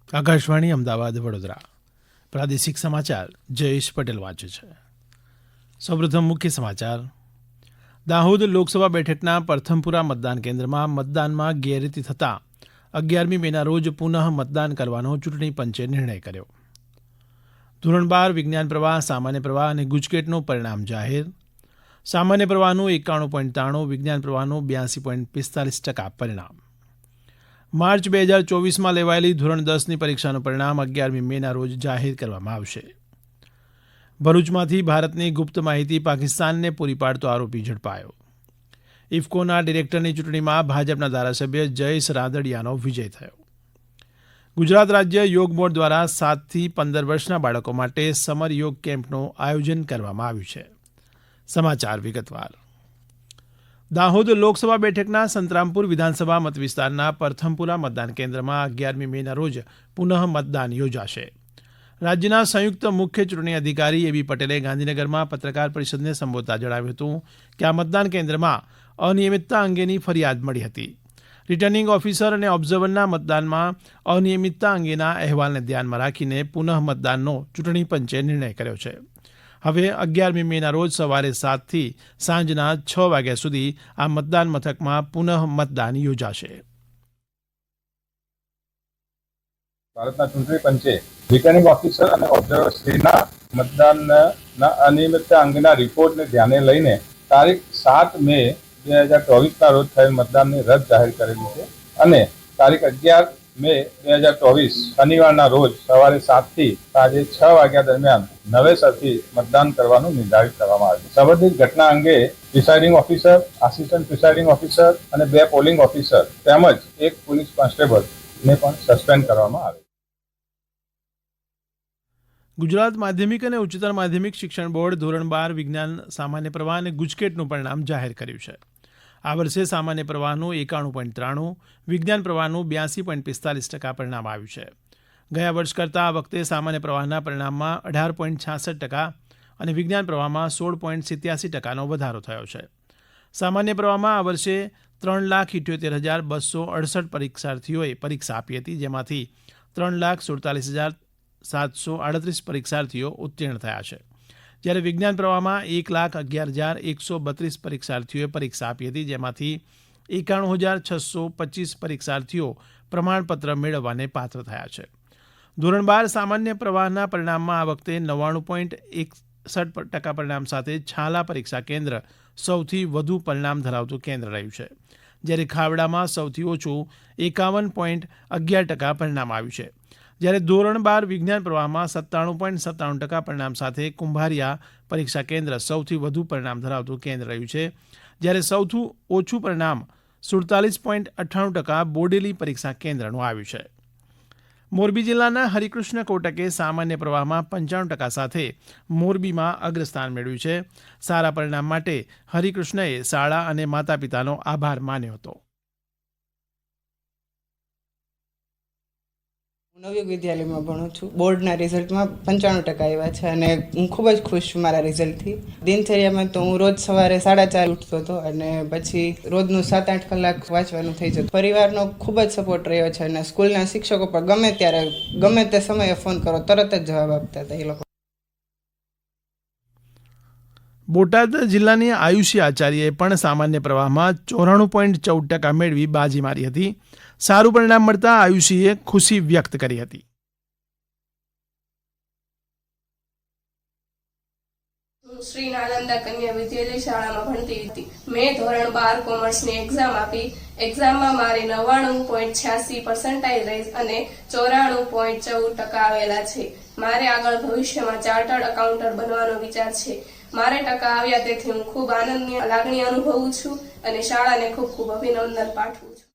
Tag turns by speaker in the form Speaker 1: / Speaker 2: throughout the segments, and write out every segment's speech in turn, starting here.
Speaker 1: આકાશવાણી અમદાવાદ વડોદરા પ્રાદેશિક સમાચાર જયેશ પટેલ વાંચે છે. સૌપ્રથમ મુખ્ય સમાચાર. દાહોદ લોકસભા બેઠકના પરથમપુરા મતદાન કેન્દ્રમાં મતદાનમાં ગેરરીતિ થતાં 11મી મેના રોજ પુનઃ મતદાન કરવાનો ચૂંટણી પંચે નિર્ણય કર્યો. ધોરણ 12 વિજ્ઞાન પ્રવાહ, સામાન્ય પ્રવાહ અને ગુજકેટનું પરિણામ જાહેર. સામાન્ય પ્રવાહનું 91.93, વિજ્ઞાન પ્રવાહનું 82.45% પરિણામ. માર્ચ 2024માં લેવાયેલી ધોરણ 10ની પરીક્ષાનું પરિણામ 11મી મેના રોજ જાહેર કરવામાં આવશે. ભરૂચમાંથી ભારતની ગુપ્ત માહિતી પાકિસ્તાનને પૂરી પાડતો આરોપી ઝડપાયો. ઇફકોના ડિરેક્ટરની ચૂંટણીમાં ભાજપના ધારાસભ્ય જયેશ રાદડિયાનો વિજય થયો. ગુજરાત રાજ્ય યોગ બોર્ડ દ્વારા 7 થી 15 વર્ષના બાળકો માટે સમર યોગ કેમ્પનું આયોજન કરવામાં આવ્યું છે. સમાચાર વિગતવાર. દાહોદ લોકસભા બેઠકના સંતરામપુર વિધાનસભા મતવિસ્તારના પરથમપુરા મતદાન કેન્દ્રમાં 11મી મેના રોજ પુનઃ મતદાન યોજાશે. રાજ્યના સંયુક્ત મુખ્ય ચૂંટણી અધિકારી એબી પટેલે ગાંધીનગરમાં પત્રકાર પરિષદને સંબોધતા જણાવ્યું હતું કે આ મતદાન કેન્દ્રમાં અનિયમિતતા અંગેની ફરિયાદ મળી હતી. રિટર્નિંગ ઓફિસર અને ઓબ્ઝર્વરના મતદાનમાં અનિયમિતતા અંગેના અહેવાલને ધ્યાનમાં રાખીને પુનઃ મતદાનનો ચૂંટણી પંચે નિર્ણય કર્યો છે. હવે 11મી મેના રોજ સવારે 7 થી સાંજના 6 વાગ્યા સુધી આ મતદાન મથકમાં પુનઃ મતદાન યોજાશે.
Speaker 2: ભારતના ચૂંટણી પંચે રિટર્નિંગ ઓફિસર અને ઓબ્ઝર્વરશ્રીના મતદાનના અનિયમિતતા અંગેના રિપોર્ટને ધ્યાને લઈને તારીખ 7 મે 2024ના રોજ થયેલ મતદાનને રદ જાહેર કરેલું છે અને તારીખ 11 મે 2024 શનિવારના રોજ સવારે 7 થી સાંજે 6 વાગ્યા દરમિયાન નવેસરથી મતદાન કરવાનું નિર્ધારિત કરવામાં આવ્યું. સંબંધિત ઘટના અંગે presiding officer, assistant presiding officer અને 2 પોલિંગ ઓફિસર તેમજ 1 પોલીસ કોન્સ્ટેબલને પણ સસ્પેન્ડ કરવામાં આવે.
Speaker 1: ગુજરાત માધ્યમિક અને ઉચ્ચતર માધ્યમિક શિક્ષણ બોર્ડ ધોરણ 12 વિજ્ઞાન, સામાન્ય પ્રવાહ અને ગુજકેટનું પરિણામ જાહેર કર્યું છે. આ વર્ષે સામાન્ય પ્રવાહનું 91.93, વિજ્ઞાન પ્રવાહનું 82.45% પરિણામ આવ્યું છે. ગયા વર્ષ કરતાં આ વખતે સામાન્ય પ્રવાહના પરિણામમાં 18.66% અને વિજ્ઞાન પ્રવાહમાં 16.87%નો વધારો થયો છે. સામાન્ય પ્રવાહમાં આ વર્ષે 3,78,268 પરીક્ષાર્થીઓએ પરીક્ષા આપી હતી, જેમાંથી 3,47,738 પરીક્ષાર્થીઓ ઉત્તીર્ણ થયા છે. જ્યારે વિજ્ઞાન પ્રવાહમાં 1,11,132 પરીક્ષાર્થીઓએ પરીક્ષા આપી હતી, જેમાંથી 91,625 પરીક્ષાર્થીઓ પ્રમાણપત્ર મેળવવાને પાત્ર થયા છે. ધોરણ 12 સામાન્ય પ્રવાહના પરિણામમાં આ વખતે 99.61% પરિણામ સાથે છાલા પરીક્ષા કેન્દ્ર સૌથી વધુ પરિણામ ધરાવતું કેન્દ્ર રહ્યું છે. જ્યારે ખાવડામાં સૌથી ઓછું 51.11% પરિણામ આવ્યું છે. જ્યારે ધોરણ 12 વિજ્ઞાન પ્રવાહમાં 97.97% પરિણામ સાથે કુંભારિયા પરીક્ષા કેન્દ્ર સૌથી વધુ પરિણામ ધરાવતું કેન્દ્ર રહ્યું છે. જ્યારે સૌથી ઓછું પરિણામ 47.98% બોડેલી પરીક્ષા કેન્દ્રનું આવ્યું છે. મોરબી જિલ્લાના હરિકૃષ્ણ કોટકે સામાન્ય પ્રવાહમાં 95% સાથે મોરબીમાં અગ્રસ્થાન મેળવ્યું છે. સારા પરિણામ માટે હરિકૃષ્ણએ શાળા અને માતા પિતાનો આભાર માન્યો હતો.
Speaker 3: નવયુગ વિદ્યાલયમાં ભણું છું. બોર્ડના રિઝલ્ટમાં 95% આવ્યા છે અને હું ખૂબ જ ખુશ છું મારા રિઝલ્ટથી. દિનચર્યામાં તો હું રોજ સવારે 4:30 ઉઠતો હતો અને પછી રોજનું 7-8 કલાક વાંચવાનું થઈ જતું. પરિવારનો ખૂબ જ સપોર્ટ રહ્યો છે અને સ્કૂલના શિક્ષકો પણ ગમે ત્યારે ગમે તે સમયે ફોન કરો તરત જ જવાબ આપતા હતા એ લોકો.
Speaker 1: બોટાદ જિલ્લાની આયુષી આચાર્યએ પણ સામાન્ય પ્રવાહમાં 94.14% મેળવી બાજી મારી હતી. સારું પરિણામ મળતા આયુષીએ ખુશી વ્યક્ત કરી હતી.
Speaker 4: હું શ્રી નાલંદા કન્યા વિદ્યાલય શાળામાં ભણતી હતી. મેં ધોરણ 12 કોમર્સની એક્ઝામ આપી. એક્ઝામમાં મારે 99.86% રહી અને 94.14% આવેલા છે. મારે આગળ ભવિષ્યમાં ચાર્ટર્ડ એકાઉન્ટન્ટ બનવાનો વિચાર છે. મારે ટકા આવ્યા તેથી હું ખૂબ આનંદની લાગણી અનુભવું છું અને શાળાને ખૂબ ખૂબ અભિનંદન પાઠવું છું.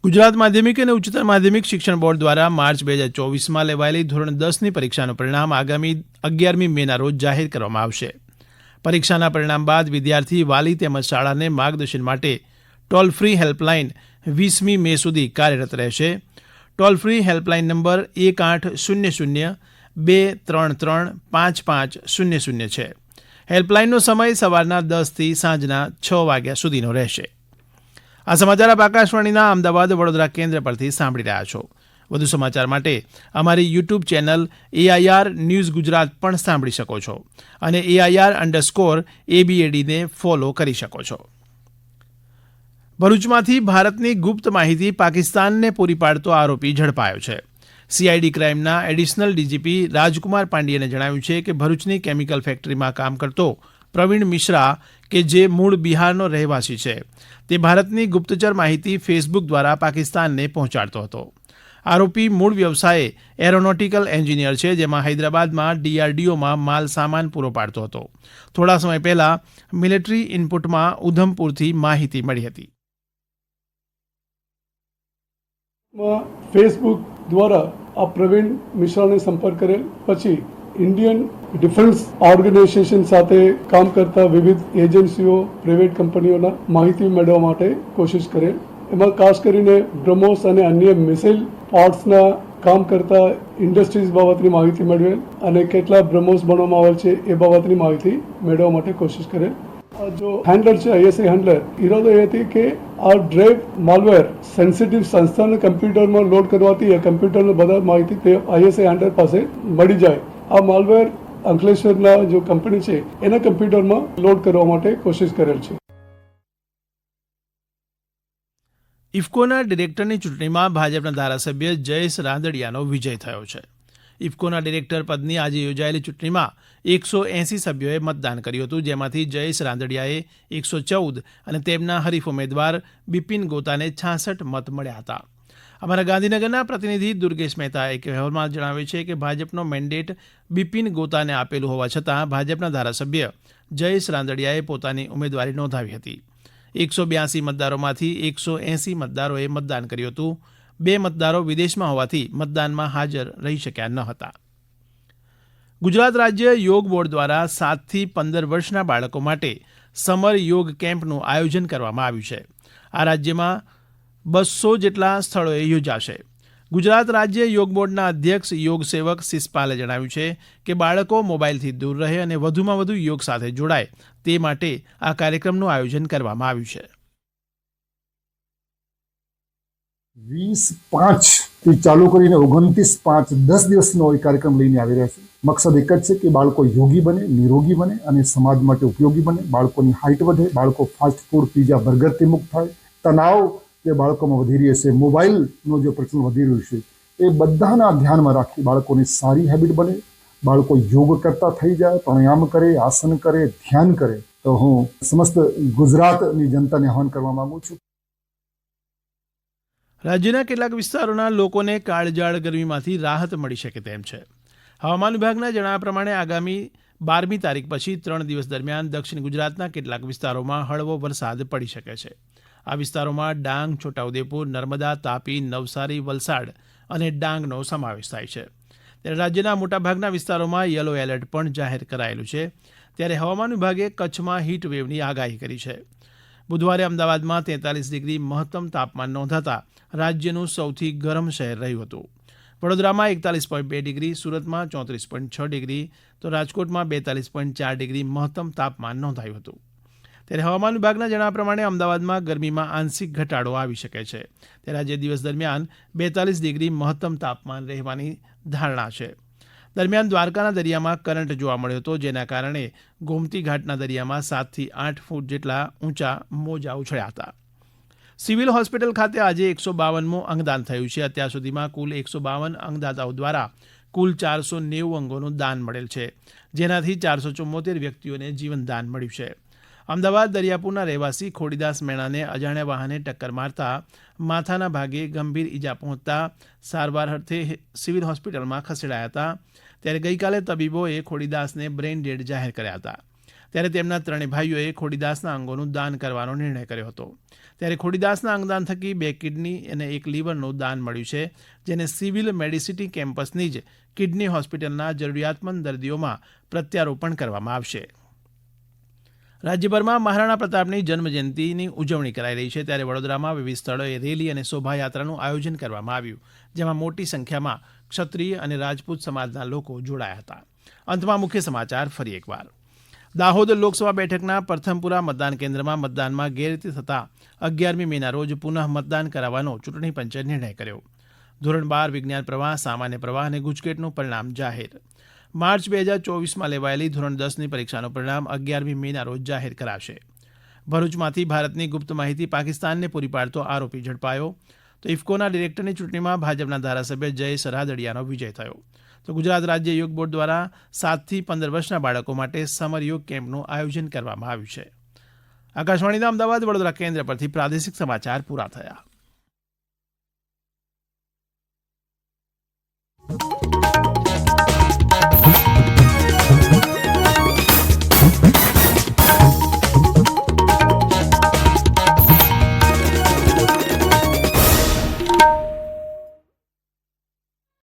Speaker 1: ગુજરાત માધ્યમિક અને ઉચ્ચતર માધ્યમિક શિક્ષણ બોર્ડ દ્વારા માર્ચ 2024માં લેવાયેલી ધોરણ 10ની પરીક્ષાનું પરિણામ આગામી 11મી મેના રોજ જાહેર કરવામાં આવશે. પરીક્ષાના પરિણામ બાદ વિદ્યાર્થી, વાલી તેમજ શાળાને માર્ગદર્શન માટે ટોલ ફ્રી હેલ્પલાઇન 20મી મે સુધી કાર્યરત રહેશે. ટોલ ફ્રી હેલ્પલાઇન નંબર 1800-233-5500 છે. હેલ્પલાઇનનો સમય સવારના 10 થી સાંજના 6 વાગ્યા સુધીનો રહેશે. આ સમાચાર આપ આકાશવાણીના અમદાવાદ વડોદરા કેન્દ્ર પરથી સાંભળી રહ્યા છો. વધુ સમાચાર માટે અમારી YouTube channel AIR news Gujarat પણ સાંભળી શકો છો અને AIR_ABAD ને ફોલો કરી શકો છો. ભરૂચમાંથી ભારતની ગુપ્ત માહિતી પાકિસ્તાનને પૂરી પાડતો આરોપી ઝડપાયો છે. CID ક્રાઇમના એડિશનલ DGP રાજકુમાર પાંડ્યેને જણાવ્યું છે કે ભરૂચની કેમિકલ ફેક્ટરીમાં કામ કરતો પ્રવીણ મિશ્રા કે જે મૂળ બિહારનો રહેવાસી છે તે ભારતની ગુપ્તચર માહિતી ફેસબુક દ્વારા પાકિસ્તાનને પહોંચાડતો હતો. આરોપી મૂળ વ્યવસાયે એરોનોટિકલ એન્જિનિયર છે, જેમાં હૈદરાબાદમાં DRDOમાં માલ સામાન પૂરો પાડતો હતો. થોડા સમય પહેલા મિલિટરી ઇનપુટમાં ઉધમપુરથી માહિતી મળી હતી.
Speaker 5: ફેસબુક દ્વારા આ પ્રવીણ મિશ્રાને સંપર્ક કરેલ, પછી ઇન્ડિયન ડિફેન્સ ઓર્ગેનાઇઝેશન સાથે કામ કરતા વિવિધ એજન્સીઓ, પ્રાઇવેટ કંપનીઓના માહિતી મેળવવા માટે કોશિશ કરેલ. એમાં ખાસ કરીને બ્રહ્મોસ અને અન્ય મિસાઇલ પાર્ટ્સના કામ કરતા ઇન્ડસ્ટ્રીઝ બાબતની માહિતી મેળવેલ અને કેટલા બ્રહ્મોસ બનાવવામાં આવેલ છે એ બાબતની માહિતી મેળવવા માટે કોશિશ કરેલ. जो हैंडलर છે ISA हैंडलर, इरादो એ હતી કે આ ડ્રાઈવ માલવેર સેન્સિટિવ સંસ્થાના કમ્પ્યુટરમાં લોડ કરવાથી એ કમ્પ્યુટરના બધા માહિતી તે ISA हैंडलर પાસે મળી જાય. આ માલવેર અંકલેશ્વરના જો કંપની છે એના કમ્પ્યુટરમાં લોડ કરવા માટે કોશિશ કરેલ છે.
Speaker 1: ઇફકોના ડિરેક્ટરની ચૂંટણીમાં ભાજપના ધારાસભ્ય જયેશ રાંદડિયાનો વિજય થયો છે. ઇફકોના ડિરેક્ટર પદની આજે યોજાયેલી ચૂંટણીમાં 180 સભ્યોએ મતદાન કર્યું હતું, જેમાંથી જયેશ રાંદડિયાએ 114 અને તેમના હરીફ ઉમેદવાર બિપિન ગોતાને 66 મત મળ્યા હતા. અમારા ગાંધીનગરના પ્રતિનિધિ દુર્ગેશ મહેતાએ એક અહેવાલમાં જણાવ્યું છે કે ભાજપનો મેન્ડેટ બિપિન ગોતાને આપેલું હોવા છતાં ભાજપના ધારાસભ્ય જયેશ રાંદડિયાએ પોતાની ઉમેદવારી નોંધાવી હતી. 182 મતદારોમાંથી 180 મતદારોએ મતદાન કર્યું હતું. 2 મતદારો વિદેશમાં હોવાથી મતદાનમાં હાજર રહી શક્યા ન હતા. ગુજરાત રાજ્ય યોગ બોર્ડ દ્વારા 7 થી 15 વર્ષના બાળકો માટે સમર યોગ કેમ્પનું આયોજન કરવામાં આવ્યું છે. આ રાજ્યમાં 200 જેટલા સ્થળોએ યોજાશે. ગુજરાત રાજ્ય યોગ બોર્ડના અધ્યક્ષ યોગ સેવક સિસપાલે જણાવ્યું છે કે બાળકો મોબાઈલથી દૂર રહે અને વધુમાં વધુ યોગ સાથે જોડાય તે માટે આ કાર્યક્રમનું આયોજન કરવામાં આવ્યું છે.
Speaker 6: 20/5થી ચાલુ કરીને 29/5 10 દિવસનો એ કાર્યક્રમ લઈને આવી રહ્યા છે. મકસદ એક જ છે કે બાળકો યોગી બને, નિરોગી બને અને સમાજ માટે ઉપયોગી બને. બાળકોની હાઇટ વધે, બાળકો ફાસ્ટ ફૂડ, પીઝા, બર્ગરથી મુક્ત થાય. તણાવ જે બાળકોમાં વધી રહ્યો છે, મોબાઈલનો જે પ્રચલન વધી રહ્યું છે, એ બધાના ધ્યાનમાં રાખી બાળકોની સારી હેબિટ બને, બાળકો યોગ કરતા થઈ જાય, પ્રાણાયામ કરે, આસન કરે, ધ્યાન કરે. તો હું સમસ્ત ગુજરાતની જનતાને આહ્વાન કરવા માંગુ છું.
Speaker 1: રાજ્યના કેટલાક વિસ્તારોના લોકોને કાળઝાળ ગરમીમાંથી રાહત મળી શકે તેમ છે. હવામાન વિભાગના જણાવ્યા પ્રમાણે આગામી 12મી તારીખ પછી 3 દિવસ દરમિયાન દક્ષિણ ગુજરાતના કેટલાક વિસ્તારોમાં હળવો વરસાદ પડી શકે છે. આ વિસ્તારોમાં ડાંગ, છોટાઉદેપુર, નર્મદા, તાપી, નવસારી, વલસાડ અને ડાંગનો સમાવેશ થાય છે. ત્યારે રાજ્યના મોટાભાગના વિસ્તારોમાં યલો એલર્ટ પણ જાહેર કરાયેલું છે. ત્યારે હવામાન વિભાગે કચ્છમાં હીટ વેવની આગાહી કરી છે. બુધવારે અમદાવાદમાં 43 ડિગ્રી મહત્તમ તાપમાન નોંધાતા રાજ્યનું સૌથી ગરમ શહેર રહ્યું હતું. વડોદરામાં 41.2 ડિગ્રી, સુરતમાં 34.6 ડિગ્રી તો રાજકોટમાં 42.4 ડિગ્રી મહત્તમ તાપમાન નોંધાયું હતું. ત્યારે હવામાન વિભાગના જણાવ્યા પ્રમાણે અમદાવાદમાં ગરમીમાં આંશિક ઘટાડો આવી શકે છે. ત્યારે આજે દિવસ દરમિયાન 42 ડિગ્રી મહત્તમ તાપમાન રહેવાની ધારણા છે. દરમિયાન દ્વારકાના દરિયામાં કરંટ જોવા મળ્યો હતો, જેના કારણે ગોમતી ઘાટના દરિયામાં 7 થી 8 ફૂટ જેટલા ઊંચા મોજા ઉછળ્યા હતા. સિવિલ હોસ્પિટલ ખાતે આજે 152મું અંગદાન થયું છે. અત્યાર સુધીમાં કુલ 152 અંગદાતાઓ દ્વારા કુલ 490 અંગોનું દાન મળેલ છે, જેનાથી 474 વ્યક્તિઓને જીવનદાન મળ્યું છે. અમદાવાદ દરિયાપુરના રહેવાસી ખોડીદાસ મેણાને અજાણ્યા વાહને ટક્કર મારતા માથાના ભાગે ગંભીર ઈજા પહોંચતા સારવાર અર્થે સિવિલ હોસ્પિટલમાં ખસેડાયા હતા. ત્યારે ગઈકાલે તબીબોએ ખોડીદાસને બ્રેઇન ડેડ જાહેર કર્યા હતા. ત્યારે તેમના 3 ભાઈઓએ ખોડીદાસના અંગોનું દાન કરવાનો નિર્ણય કર્યો હતો. ત્યારે ખોડીદાસના અંગદાન થકી 2 કિડની અને 1 લીવરનું દાન મળ્યું છે, જેને સિવિલ મેડિસિટી કેમ્પસની જ કિડની હોસ્પિટલના જરૂરિયાતમંદ દર્દીઓમાં પ્રત્યારોપણ કરવામાં આવશે. રાજ્યભરમાં મહારાણા પ્રતાપની જન્મજયંતિની ઉજવણી કરાઈ રહી છે. ત્યારે વડોદરામાં વિવિધ સ્થળોએ રેલી અને શોભાયાત્રાનું આયોજન કરવામાં આવ્યું, જેમાં મોટી સંખ્યામાં ક્ષત્રિય અને રાજપૂત સમાજના લોકો જોડાયા હતા. અંતમાં મુખ્ય સમાચાર ફરી એકવાર. દાહોદ લોકસભા બેઠકના પ્રથમપુરા મતદાન કેન્દ્રમાં મતદાનમાં ગેરરીતિ થતાં 11મી મેના રોજ પુનઃ મતદાન કરાવવાનો ચૂંટણી પંચે નિર્ણય કર્યો. ધોરણ 12 વિજ્ઞાન પ્રવાહ, સામાન્ય પ્રવાહ અને ગુજકેટનું પરિણામ જાહેર. માર્ચ 2024માં લેવાયેલી ધોરણ 10ની પરીક્ષાનું પરિણામ 11મી મેના રોજ જાહેર કરાશે. ભરૂચમાંથી ભારતની ગુપ્ત માહિતી પાકિસ્તાનને પૂરી પાડતો આરોપી ઝડપાયો. તો ઇફકોના ડિરેક્ટરની ચૂંટણીમાં ભાજપના ધારાસભ્ય જયેશ રાદડિયાનો વિજય થયો. તો ગુજરાત રાજ્ય યોગ બોર્ડ દ્વારા 7 થી 15 વર્ષના બાળકો માટે સમર યોગ કેમ્પનું આયોજન કરવામાં આવ્યું છે. આકાશવાણીના અમદાવાદ વડોદરા કેન્દ્ર પરથી પ્રાદેશિક સમાચાર પૂરા થયા.